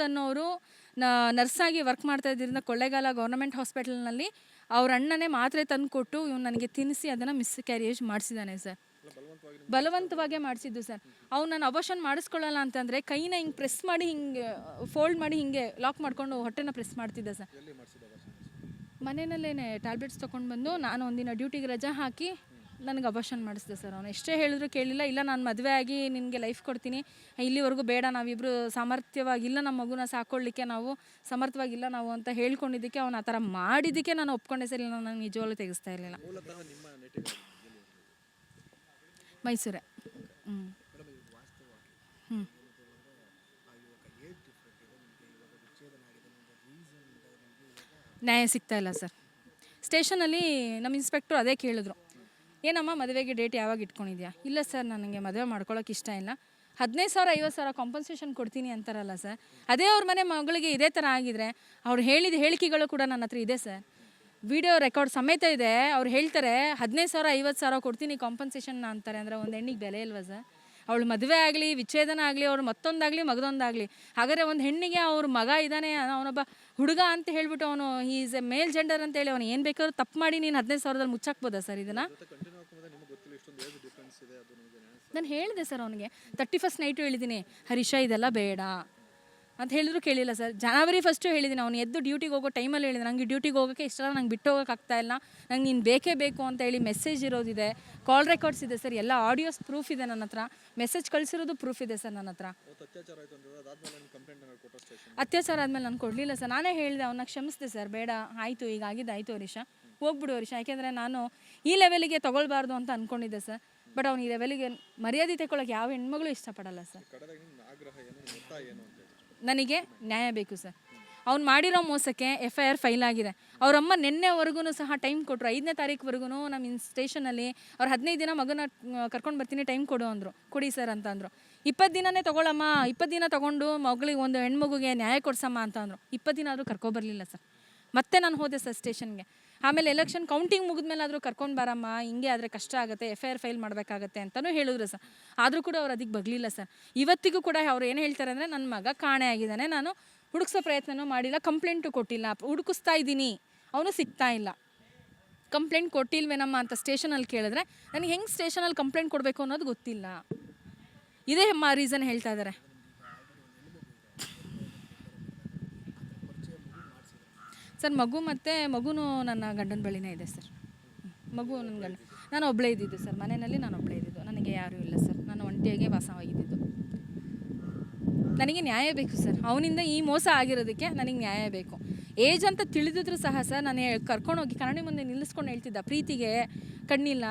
ವಿನೋದ್ ಅನ್ನೋರು ನರ್ಸಾಗಿ ವರ್ಕ್ ಮಾಡ್ತಾ ಇದ್ದರಿಂದ ಕೊಳ್ಳೇಗಾಲ ಗೌರ್ಮೆಂಟ್ ಹಾಸ್ಪಿಟಲ್ನಲ್ಲಿ ಅವ್ರ ಅಣ್ಣನೇ ಮಾತ್ರೆ ತಂದು ಕೊಟ್ಟು ಇವ್ನು ನನಗೆ ತಿನ್ನಿಸಿ ಅದನ್ನು ಮಿಸ್ಕ್ಯಾರೇಜ್ ಮಾಡಿಸಿದ್ದಾನೆ ಸರ್. ಬಲವಂತವಾಗೇ ಮಾಡಿಸಿದ್ದು ಸರ್. ಅವ್ನು ನಾನು ಅಬಾರ್ಷನ್ ಮಾಡಿಸ್ಕೊಳ್ಳಲ್ಲ ಅಂತಂದರೆ ಕೈನ ಹಿಂಗೆ ಪ್ರೆಸ್ ಮಾಡಿ ಹಿಂಗೆ ಫೋಲ್ಡ್ ಮಾಡಿ ಹಿಂಗೆ ಲಾಕ್ ಮಾಡಿಕೊಂಡು ಹೊಟ್ಟೆನ ಪ್ರೆಸ್ ಮಾಡ್ತಿದ್ದೆ ಸರ್. ಮನೆಯಲ್ಲೇ ಟ್ಯಾಬ್ಲೆಟ್ಸ್ ತೊಗೊಂಡು ಬಂದು ನಾನು ಒಂದಿನ ಡ್ಯೂಟಿಗೆ ರಜಾ ಹಾಕಿ ನನಗೆ ಅಬಾರ್ಷನ್ ಮಾಡಿಸ್ದೆ ಸರ್. ಅವನು ಎಷ್ಟೇ ಹೇಳಿದ್ರು ಕೇಳಿಲ್ಲ. ಇಲ್ಲ ನಾನು ಮದುವೆ ಆಗಿ ನಿನಗೆ ಲೈಫ್ ಕೊಡ್ತೀನಿ, ಇಲ್ಲಿವರೆಗೂ ಬೇಡ, ನಾವಿಬ್ಬರು ಸಾಮರ್ಥ್ಯವಾಗಿಲ್ಲ, ನಮ್ಮ ಮಗುನ ಸಾಕೊಳ್ಳಿಕ್ಕೆ ನಾವು ಸಮರ್ಥವಾಗಿಲ್ಲ ನಾವು ಅಂತ ಹೇಳ್ಕೊಂಡಿದ್ದಕ್ಕೆ ಅವನು ಆ ಥರ ಮಾಡಿದ್ದಕ್ಕೆ ನಾನು ಒಪ್ಕೊಂಡೆ ಸರ್. ಇಲ್ಲ ನಾನು ನಿಜವಾಗ್ಲೂ ತೆಗೆಸ್ತಾ ಇರಲಿಲ್ಲ. ಮೈಸೂರೇ. ನ್ಯಾಯ ಸಿಗ್ತಾ ಇಲ್ಲ ಸರ್. ಸ್ಟೇಷನಲ್ಲಿ ನಮ್ಮ ಇನ್ಸ್ಪೆಕ್ಟ್ರು ಅದೇ ಕೇಳಿದ್ರು, ಏನಮ್ಮ ಮದುವೆಗೆ ಡೇಟ್ ಯಾವಾಗ ಇಟ್ಕೊಂಡಿದ್ಯಾ? ಇಲ್ಲ ಸರ್, ನನಗೆ ಮದುವೆ ಮಾಡ್ಕೊಳ್ಳೋಕೆ ಇಷ್ಟ ಇಲ್ಲ, 15,000 50,000 ಕಾಂಪನ್ಸೇಷನ್ ಕೊಡ್ತೀನಿ ಅಂತಾರಲ್ಲ ಸರ್. ಅದೇ ಅವ್ರ ಮನೆ ಮಗಳಿಗೆ ಇದೇ ಥರ ಆಗಿದ್ರೆ ಅವ್ರು ಹೇಳಿದ ಹೇಳಿಕೆಗಳು ಕೂಡ ನನ್ನ ಹತ್ರ ಇದೆ ಸರ್. ವಿಡಿಯೋ ರೆಕಾರ್ಡ್ ಸಮೇತ ಇದೆ. ಅವ್ರು ಹೇಳ್ತಾರೆ 15,000 50,000 ಕೊಡ್ತೀನಿ ಕಾಂಪನ್ಸೇಷನ್ ಅಂತಾರೆ. ಅಂದರೆ ಒಂದು ಹೆಣ್ಣಿಗೆ ಬೆಲೆ ಇಲ್ವಾ ಸರ್? ಅವಳು ಮದುವೆ ಆಗಲಿ, ವಿಚ್ಛೇದನ ಆಗಲಿ, ಅವ್ರು ಮತ್ತೊಂದಾಗಲಿ ಮಗದೊಂದಾಗಲಿ, ಹಾಗಾದರೆ ಒಂದು ಹೆಣ್ಣಿಗೆ ಅವ್ರ ಮಗ ಇದ್ದಾನೆ, ಅವನೊಬ್ಬ ಹುಡುಗ ಅಂತ ಹೇಳ್ಬಿಟ್ಟು ಅವನು ಈಸ್ ಎ ಮೇಲ್ ಜೆಂಡರ್ ಅಂತೇಳಿ ಅವನು ಏನು ಬೇಕಾದ್ರೂ ತಪ್ಪು ಮಾಡಿ ನೀನು 15,000ದಲ್ಲಿ ಮುಚ್ಚಾಕ್ಬೋದಾ ಸರ್ ಇದನ್ನು? ನಾನು ಹೇಳಿದೆ ಸರ್ ಅವನಿಗೆ 31st ನೈಟು ಹೇಳಿದ್ದೀನಿ, ಹರೀಶ ಇದೆಲ್ಲ ಬೇಡ ಅಂತ ಹೇಳಿದ್ರು ಕೇಳಿಲ್ಲ ಸರ್. ಜನವರಿ 1 ಹೇಳಿದ್ದೀನಿ, ಅವ್ನು ಎದ್ದು ಡ್ಯೂಟಿಗೆ ಹೋಗೋ ಟೈಮಲ್ಲಿ ಹೇಳಿದೆ, ನನಗೆ ಡ್ಯೂಟಿಗೆ ಹೋಗೋಕ್ಕೆ ಇಷ್ಟ, ನಂಗೆ ಬಿಟ್ಟು ಹೋಗೋಕ್ಕಾಗ್ತಾ ಇಲ್ಲ, ನಂಗೆ ನೀನು ಬೇಕೇ ಬೇಕು ಅಂತ ಹೇಳಿ ಮೆಸೇಜ್ ಇರೋದಿದೆ, ಕಾಲ್ ರೆಕಾರ್ಡ್ಸ್ ಇದೆ ಸರ್, ಎಲ್ಲ ಆಡಿಯೋಸ್ ಪ್ರೂಫ್ ಇದೆ ನನ್ನ ಹತ್ರ, ಮೆಸೇಜ್ ಕಳಿಸಿರೋದು ಪ್ರೂಫ್ ಇದೆ ಸರ್ ನನ್ನ ಹತ್ರ. ಅತ್ಯಾಚಾರ ಆದಮೇಲೆ ನಾನು ಕೊಡಲಿಲ್ಲ ಸರ್. ನಾನೇ ಹೇಳಿದೆ, ಅವನ್ನ ಕ್ಷಮಿಸಿದೆ ಸರ್, ಬೇಡ ಆಯಿತು, ಈಗ ಆಗಿದೆ ಆಯಿತು ಹರೀಶ, ಹೋಗ್ಬಿಡು ಹರೀಶ, ಯಾಕೆಂದರೆ ನಾನು ಈ ಲೆವೆಲಿಗೆ ತೊಗೊಳ್ಬಾರ್ದು ಅಂತ ಅಂದ್ಕೊಂಡಿದ್ದೆ ಸರ್. ಬಟ್ ಅವ್ನು ಈ ಲೆವೆಲಿಗೆ ಮರ್ಯಾದೆ ತಗೊಳ್ಳೋಕೆ ಯಾವ ಹೆಣ್ಮಗಳು ಇಷ್ಟಪಡಲ್ಲ ಸರ್. ನನಗೆ ನ್ಯಾಯ ಬೇಕು ಸರ್. ಅವ್ನು ಮಾಡಿರೋ ಮೋಸಕ್ಕೆ FIR ಫೈಲ್ ಆಗಿದೆ. ಅವರಮ್ಮ ನಿನ್ನೆವರೆಗೂ ಸಹ ಟೈಮ್ ಕೊಟ್ಟರು, 5ನೇ ತಾರೀಕುವರೆಗೂ ನಮ್ಮ ಸ್ಟೇಷನಲ್ಲಿ ಅವ್ರು 15 ದಿನ ಮಗನ ಕರ್ಕೊಂಡು ಬರ್ತೀನಿ, ಟೈಮ್ ಕೊಡು ಅಂದರು. ಕೊಡಿ ಸರ್ ಅಂತ ಅಂದರು. 20 ದಿನನೇ ತೊಗೊಳಮ್ಮ, 20 ದಿನ ತೊಗೊಂಡು ಮಗಳಿಗೆ ಒಂದು ಹೆಣ್ಮಗುಗೆ ನ್ಯಾಯ ಕೊಡ್ಸಮ್ಮ ಅಂತ ಅಂದರು. 20 ದಿನ ಆದರೂ ಕರ್ಕೊಬರಲಿಲ್ಲ ಸರ್. ಮತ್ತೆ ನಾನು ಹೋದೆ ಸರ್ ಸ್ಟೇಷನ್ಗೆ. ಆಮೇಲೆ ಎಲೆಕ್ಷನ್ ಕೌಂಟಿಂಗ್ ಮುಗಿದ್ಮೇಲೆ ಆದರೂ ಕರ್ಕೊಂಡು ಬರಮ್ಮ, ಹಿಂಗೆ ಆದರೆ ಕಷ್ಟ ಆಗುತ್ತೆ, FIR ಫೈಲ್ ಮಾಡಬೇಕಾಗತ್ತೆ ಅಂತಲೂ ಹೇಳಿದ್ರು ಸರ್. ಆದರೂ ಕೂಡ ಅವ್ರು ಅದಕ್ಕೆ ಬಗಲಿಲ್ಲ ಸರ್. ಇವತ್ತಿಗೂ ಕೂಡ ಅವ್ರು ಏನು ಹೇಳ್ತಾರೆ ಅಂದರೆ, ನನ್ನ ಮಗ ಕಾಣೆ ಆಗಿದ್ದಾನೆ, ನಾನು ಹುಡುಕ್ಸೋ ಪ್ರಯತ್ನನೂ ಮಾಡಿಲ್ಲ, ಕಂಪ್ಲೇಂಟು ಕೊಟ್ಟಿಲ್ಲ, ಹುಡುಕಿಸ್ತಾ ಇದ್ದೀನಿ, ಅವನು ಸಿಗ್ತಾ ಇಲ್ಲ. ಕಂಪ್ಲೇಂಟ್ ಕೊಟ್ಟಿಲ್ವೇನಮ್ಮ ಅಂತ ಸ್ಟೇಷನಲ್ಲಿ ಕೇಳಿದ್ರೆ ನನಗೆ ಹೆಂಗೆ ಸ್ಟೇಷನಲ್ಲಿ ಕಂಪ್ಲೇಂಟ್ ಕೊಡಬೇಕು ಅನ್ನೋದು ಗೊತ್ತಿಲ್ಲ. ಇದೇ ರೀಸನ್ ಹೇಳ್ತಾ ಇದ್ದಾರೆ ಸರ್. ಮಗುನೂ ನನ್ನ ಗಂಡನ ಬಳಿನೇ ಇದೆ ಸರ್. ಮಗು ನನ್ನ ಗಂಡ, ನಾನು ಒಬ್ಬಳೇ ಇದ್ದಿದ್ದು ಸರ್ ಮನೆಯಲ್ಲಿ, ನಾನು ಒಬ್ಬಳೇ ಇದ್ದಿದ್ದು, ನನಗೆ ಯಾರೂ ಇಲ್ಲ ಸರ್, ನಾನು ಒಂಟಿಯಾಗೆ ವಾಸವಾಗಿದ್ದು. ನನಗೆ ನ್ಯಾಯ ಬೇಕು ಸರ್. ಅವನಿಂದ ಈ ಮೋಸ ಆಗಿರೋದಕ್ಕೆ ನನಗೆ ನ್ಯಾಯ ಬೇಕು. ಏಜ್ ಅಂತ ತಿಳಿದಿದ್ರು ಸಹ ಸರ್, ನಾನು ಕರ್ಕೊಂಡೋಗಿ ಕನ್ನಡಿ ಮುಂದೆ ನಿಲ್ಲಿಸ್ಕೊಂಡು ಹೇಳ್ತಿದ್ದ, ಪ್ರೀತಿಗೆ ಕಣ್ಣಿಲ್ಲ,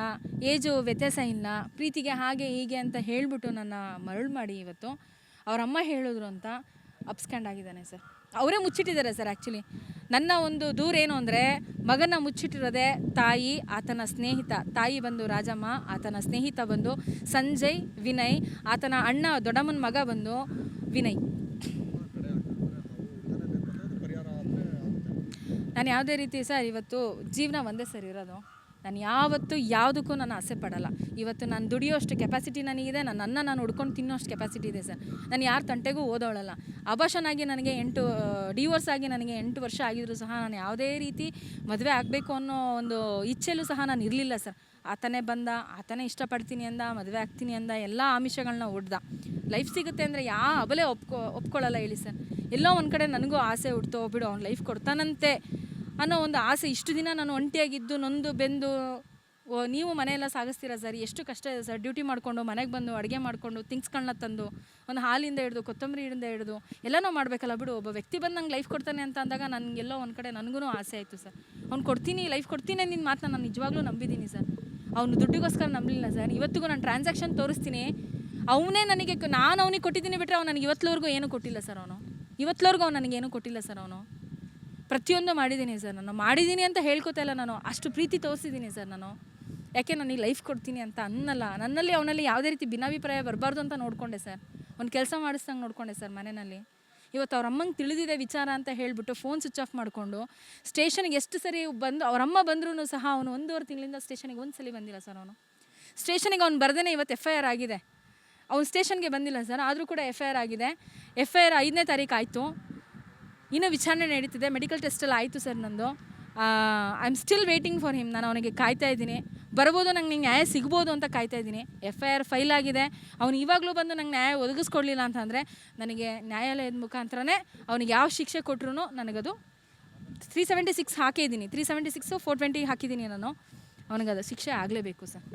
ಏಜು ವ್ಯತ್ಯಾಸ ಇಲ್ಲ, ಪ್ರೀತಿಗೆ ಹಾಗೆ ಹೀಗೆ ಅಂತ ಹೇಳಿಬಿಟ್ಟು ನನ್ನ ಮರಳು ಮಾಡಿ ಇವತ್ತು ಅವರಮ್ಮ ಹೇಳಿದ್ರು ಅಂತ ಅಪ್ಸ್ಕ್ಯಾಂಡ್ ಆಗಿದ್ದಾನೆ ಸರ್. ಅವರೇ ಮುಚ್ಚಿಟ್ಟಿದ್ದಾರೆ ಸರ್. ಆ್ಯಕ್ಚುಲಿ ನನ್ನ ಒಂದು ದೂರ ಏನು ಅಂದರೆ, ಮಗನ ಮುಚ್ಚಿಟ್ಟಿರೋದೆ ತಾಯಿ, ಆತನ ಸ್ನೇಹಿತ, ತಾಯಿ ಬಂದು ರಾಜಮ್ಮ, ಆತನ ಸ್ನೇಹಿತ ಬಂದು ಸಂಜಯ್, ವಿನಯ್, ಆತನ ಅಣ್ಣ ದೊಡ್ಡಮ್ಮನ ಮಗ ಬಂದು ವಿನಯ್. ನಾನು ಯಾವುದೇ ರೀತಿ ಸರ್, ಇವತ್ತು ಜೀವನ ಒಂದೇ ಸರ್ ಇರೋದು. ನಾನು ಯಾವತ್ತೂ ಯಾವುದಕ್ಕೂ ನಾನು ಆಸೆ ಪಡಲ್ಲ. ಇವತ್ತು ನಾನು ದುಡಿಯೋಷ್ಟು ಕೆಪಾಸಿಟಿ ನನಗಿದೆ, ನಾನು ಹುಡ್ಕೊಂಡು ತಿನ್ನೋಷ್ಟು ಕೆಪಾಸಿಟಿ ಇದೆ ಸರ್. ನಾನು ಯಾರ ತಂಟೆಗೂ ಓದೋಳಲ್ಲ. ಅಬಾರ್ಷನ್ ಆಗಿ ನನಗೆ ಡಿವೋರ್ಸ್ ಆಗಿ ನನಗೆ 8 ವರ್ಷ ಆಗಿದ್ರು ಸಹ ನಾನು ಯಾವುದೇ ರೀತಿ ಮದುವೆ ಆಗಬೇಕು ಅನ್ನೋ ಒಂದು ಇಚ್ಛೆಲೂ ಸಹ ನಾನು ಇರಲಿಲ್ಲ ಸರ್. ಆತನೇ ಬಂದ, ಆತನೇ ಇಷ್ಟಪಡ್ತೀನಿ ಅಂದ, ಮದುವೆ ಆಗ್ತೀನಿ ಅಂದ, ಎಲ್ಲ ಆಮಿಷಗಳನ್ನ ಒಡ್ದ. ಲೈಫ್ ಸಿಗುತ್ತೆ ಅಂದರೆ ಯಾವ ಅಬಲೇ ಒಪ್ಕೊಳ್ಳಲ್ಲ ಹೇಳಿ ಸರ್. ಎಲ್ಲೋ ಒಂದು ಕಡೆ ನನಗೂ ಆಸೆ ಹುಡ್ತೋ, ಬಿಡು ಅವ್ನು ಲೈಫ್ ಕೊಡ್ತಾನಂತೆ ಅನ್ನೋ ಒಂದು ಆಸೆ. ಇಷ್ಟು ದಿನ ನಾನು ಒಂಟಿಯಾಗಿದ್ದು ನೊಂದು ಬೆಂದು, ನೀವು ಮನೆಯೆಲ್ಲ ಸಾಗಿಸ್ತೀರಾ ಸರ್, ಎಷ್ಟು ಕಷ್ಟ ಇದೆ ಸರ್. ಡ್ಯೂಟಿ ಮಾಡಿಕೊಂಡು ಮನೆಗೆ ಬಂದು ಅಡುಗೆ ಮಾಡಿಕೊಂಡು ಥಿಂಗ್ಸ್ಗಳನ್ನ ತಂದು, ಒಂದು ಹಾಲಿಂದ ಹಿಡಿದು ಕೊತ್ತಂಬರಿಯಿಂದ ಹಿಡಿದು ಎಲ್ಲನೂ ಮಾಡಬೇಕಲ್ಲ. ಬಿಡು, ಒಬ್ಬ ವ್ಯಕ್ತಿ ಬಂದು ನಂಗೆ ಲೈಫ್ ಕೊಡ್ತಾನೆ ಅಂತ ಅಂದಾಗ ನನಗೆಲ್ಲೋ ಒಂದು ಕಡೆ ನನಗೂ ಆಸೆ ಆಯಿತು ಸರ್. ಅವ್ನು ಕೊಡ್ತೀನಿ, ಲೈಫ್ ಕೊಡ್ತೀನಿ ನಿನ್ನ ಮಾತನ್ನ ನಾನು ನಿಜವಾಗ್ಲೂ ನಂಬಿದ್ದೀನಿ ಸರ್. ಅವನು ದುಡ್ಡಿಗೋಸ್ಕರ ನಂಬಲಿಲ್ಲ ಸರ್. ಇವತ್ತಿಗೂ ನಾನು ಟ್ರಾನ್ಸಾಕ್ಷನ್ ತೋರಿಸ್ತೀನಿ, ಅವನೇ ನನಗೆ, ನಾನು ಅವನಿಗೆ ಕೊಟ್ಟಿದ್ದೀನಿ ಬಿಟ್ಟರೆ ಅವ್ನು ನನಗೆ ಇವತ್ತುವರೆಗೂ ಏನೂ ಕೊಟ್ಟಿಲ್ಲ ಸರ್. ಇವತ್ತುವರೆಗೂ ಅವ್ನು ನನಗೇನೂ ಕೊಟ್ಟಿಲ್ಲ ಸರ್. ಪ್ರತಿಯೊಂದು ಮಾಡಿದ್ದೀನಿ ಸರ್. ನಾನು ಮಾಡಿದ್ದೀನಿ ಅಂತ ಹೇಳ್ಕೊತಾ ಇಲ್ಲ, ನಾನು ಅಷ್ಟು ಪ್ರೀತಿ ತೋರಿಸಿದ್ದೀನಿ ಸರ್. ಯಾಕೆ ನನಗೆ ಲೈಫ್ ಕೊಡ್ತೀನಿ ಅಂತ ಅನ್ನಲ್ಲ. ನನ್ನಲ್ಲಿ ಅವನಲ್ಲಿ ಯಾವುದೇ ರೀತಿ ಭಿನ್ನಾಭಿಪ್ರಾಯ ಬರಬಾರ್ದು ಅಂತ ನೋಡಿಕೊಂಡೆ ಸರ್. ಒಂದು ಕೆಲಸ ಮಾಡಿಸ್ದಂಗೆ ನೋಡಿಕೊಂಡೆ ಸರ್ ಮನೆಯಲ್ಲಿ. ಇವತ್ತು ಅವ್ರ ಅಮ್ಮಂಗೆ ತಿಳಿದಿದೆ ವಿಚಾರ ಅಂತ ಹೇಳಿಬಿಟ್ಟು ಫೋನ್ ಸ್ವಿಚ್ ಆಫ್ ಮಾಡಿಕೊಂಡು ಸ್ಟೇಷನ್ಗೆ ಎಷ್ಟು ಸರಿ ಬಂದು, ಅವರಮ್ಮ ಬಂದ್ರೂ ಸಹ ಅವನು 1.5 ತಿಂಗಳಿಂದ ಸ್ಟೇಷನಿಗೆ ಒಂದು ಸಲ ಬಂದಿಲ್ಲ ಸರ್. ಸ್ಟೇಷನಿಗೆ ಅವ್ನು ಬರ್ದೇ ಇವತ್ತು FIR ಆಗಿದೆ. ಅವ್ನು ಸ್ಟೇಷನ್ಗೆ ಬಂದಿಲ್ಲ ಸರ್, ಆದರೂ ಕೂಡ FIR ಆಗಿದೆ. FIR 5ನೇ ತಾರೀಕು ಆಯಿತು, ಇನ್ನೂ ವಿಚಾರಣೆ ನಡೀತಿದೆ. ಮೆಡಿಕಲ್ ಟೆಸ್ಟೆಲ್ಲ ಆಯಿತು ಸರ್ ನಂದು. I am still waiting for him. ನಾನು ಅವನಿಗೆ ಕಾಯ್ತಾ ಇದ್ದೀನಿ. ಬರ್ಬೋದು, ನಂಗೆ ನ್ಯಾಯ ಸಿಗ್ಬೋದು ಅಂತ ಕಾಯ್ತಾ ಇದ್ದೀನಿ. FIR ಫೈಲ್ ಆಗಿದೆ. ಅವ್ನು ಇವಾಗಲೂ ಬಂದು ನಂಗೆ ನ್ಯಾಯ ಒದಗಿಸ್ಕೊಡ್ಲಿಲ್ಲ ಅಂತಂದರೆ ನನಗೆ ನ್ಯಾಯಾಲಯದ ಮುಖಾಂತರನೇ ಅವ್ನಿಗೆ ಯಾವ ಶಿಕ್ಷೆ ಕೊಟ್ಟರು ನನಗದು 376 ಹಾಕಿದ್ದೀನಿ. 376 420 ಹಾಕಿದ್ದೀನಿ ನಾನು. ಅವನಿಗದು ಶಿಕ್ಷೆ ಆಗಲೇಬೇಕು ಸರ್.